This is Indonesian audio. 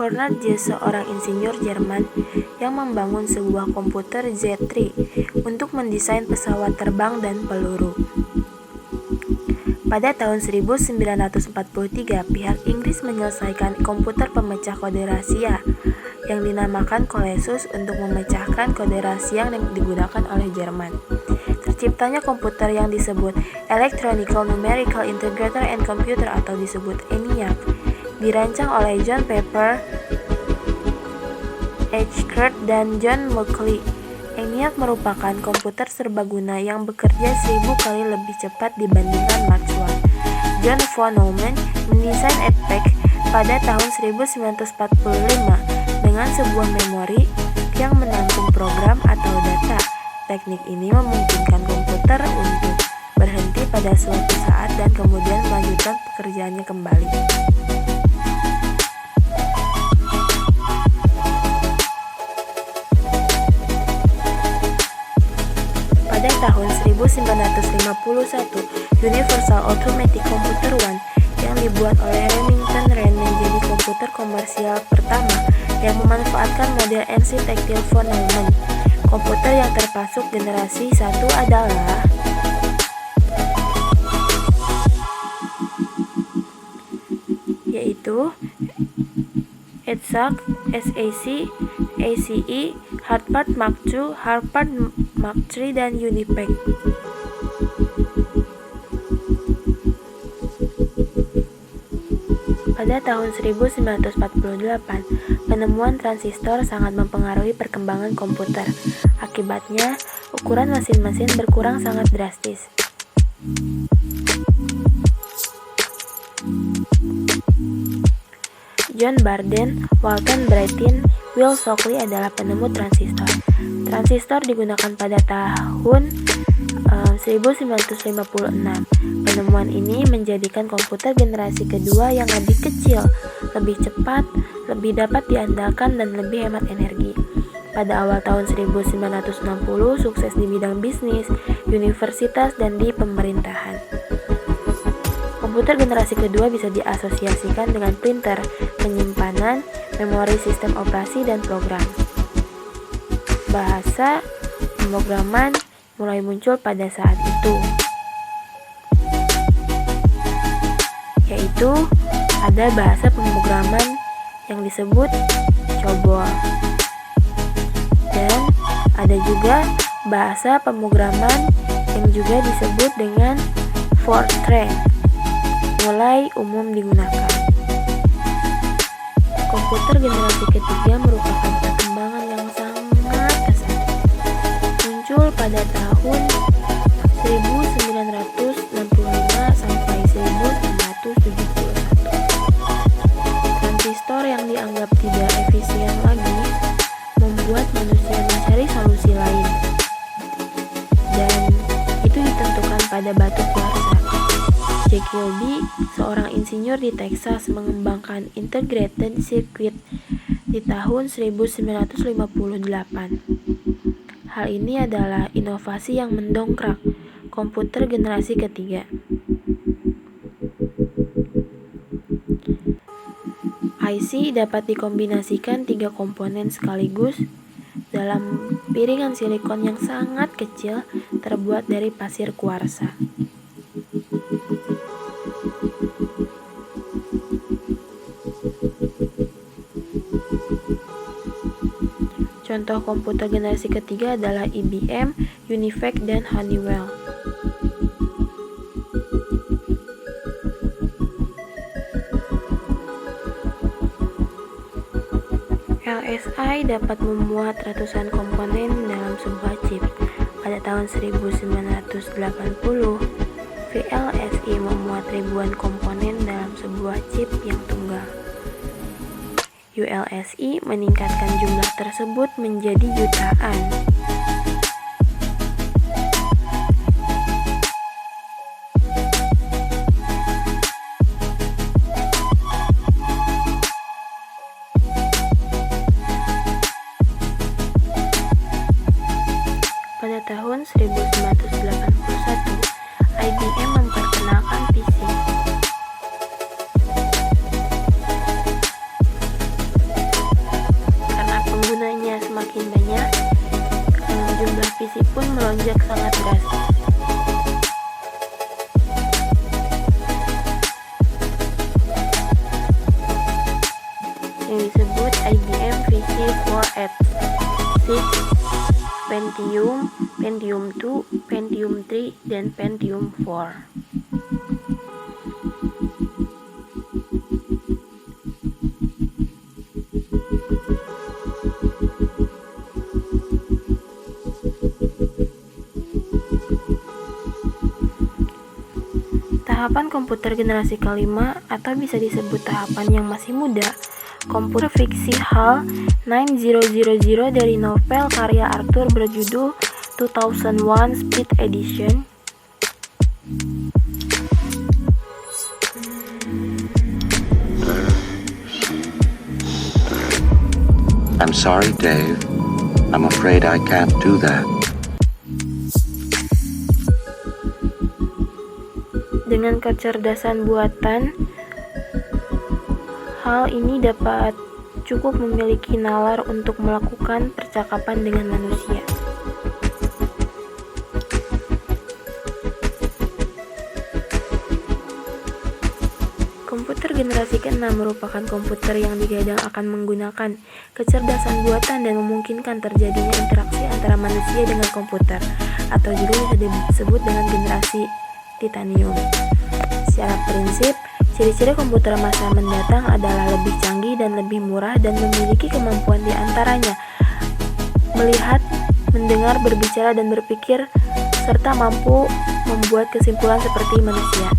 Konrad Zuse, seorang insinyur Jerman yang membangun sebuah komputer Z3 untuk mendesain pesawat terbang dan peluru. Pada tahun 1943, pihak Inggris menyelesaikan komputer pemecah kode rahasia yang dinamakan Colossus untuk memecahkan kode rahasia yang digunakan oleh Jerman. Terciptanya komputer yang disebut Electronic Numerical Integrator and Computer atau disebut ENIAC, dirancang oleh John Pepper, H. Kurt, dan John Mulcahy. ENIAC merupakan komputer serbaguna yang bekerja 1000 kali lebih cepat dibandingkan Maxwell. John von Neumann mendesain EPEC pada tahun 1945 dengan sebuah memori yang menampung program atau data. Teknik ini memungkinkan komputer untuk berhenti pada suatu saat dan kemudian melanjutkan pekerjaannya kembali. Pada tahun 1951, Universal Automatic Computer 1 yang dibuat oleh Remington Rand menjadi komputer komersial pertama yang memanfaatkan model arsitektur von Neumann. Komputer yang termasuk generasi 1 adalah yaitu EDSAC, SAC, ACE, Harvard Mark II, Harvard Mark III, dan UNIPEC. Pada tahun 1948, penemuan transistor sangat mempengaruhi perkembangan komputer. Akibatnya, ukuran mesin-mesin berkurang sangat drastis. John Barden, Walton Brattain, Will Shockley adalah penemu transistor. Transistor digunakan pada tahun 1956. Penemuan ini menjadikan komputer generasi kedua yang lebih kecil, lebih cepat, lebih dapat diandalkan, dan lebih hemat energi. Pada awal tahun 1960, sukses di bidang bisnis, universitas, dan di pemerintahan. Komputer generasi kedua bisa diasosiasikan dengan printer, penyimpanan, memori sistem operasi, dan program. Bahasa pemrograman mulai muncul pada saat itu, yaitu ada bahasa pemrograman yang disebut COBOL, dan ada juga bahasa pemrograman yang juga disebut dengan Fortran, mulai umum digunakan. Komputer generasi ketiga merupakan perkembangan yang sangat pesat. Muncul pada tahun 1965 sampai 1971. Transistor yang dianggap tidak efisien lagi membuat manusia mencari solusi lain, dan itu ditentukan pada batu kuarsa. Jack Kilby, seorang insinyur di Texas, mengembangkan integrated circuit di tahun 1958. Hal ini adalah inovasi yang mendongkrak komputer generasi ketiga. IC dapat dikombinasikan 3 komponen sekaligus dalam piringan silikon yang sangat kecil terbuat dari pasir kuarsa. Contoh komputer generasi ketiga adalah IBM, UNIVAC, dan Honeywell. LSI dapat memuat ratusan komponen dalam sebuah chip. Pada tahun 1980, VLSI memuat ribuan komponen dalam sebuah chip yang tunggal. ULSI meningkatkan jumlah tersebut menjadi jutaan. tahun 1981, IBM memperkenalkan PC. Karena penggunanya semakin banyak, jumlah PC pun melonjak sangat drastis. Yang disebut IBM PC 486, Pentium, Pentium 2, Pentium 3, dan Pentium 4. Tahapan komputer generasi kelima, atau bisa disebut tahapan yang masih muda, komputer fiksi HAL 9000 dari novel karya Arthur berjudul 2001 Speed Edition. I'm sorry, Dave. I'm afraid I can't do that. Dengan kecerdasan buatan, hal ini dapat cukup memiliki nalar untuk melakukan percakapan dengan manusia. Komputer generasi ke-6 merupakan komputer yang digadang akan menggunakan kecerdasan buatan dan memungkinkan terjadinya interaksi antara manusia dengan komputer, atau juga bisa disebut dengan generasi titanium. Secara prinsip, ciri-ciri komputer masa mendatang adalah lebih canggih dan lebih murah dan memiliki kemampuan di antaranya melihat, mendengar, berbicara, dan berpikir, serta mampu membuat kesimpulan seperti manusia.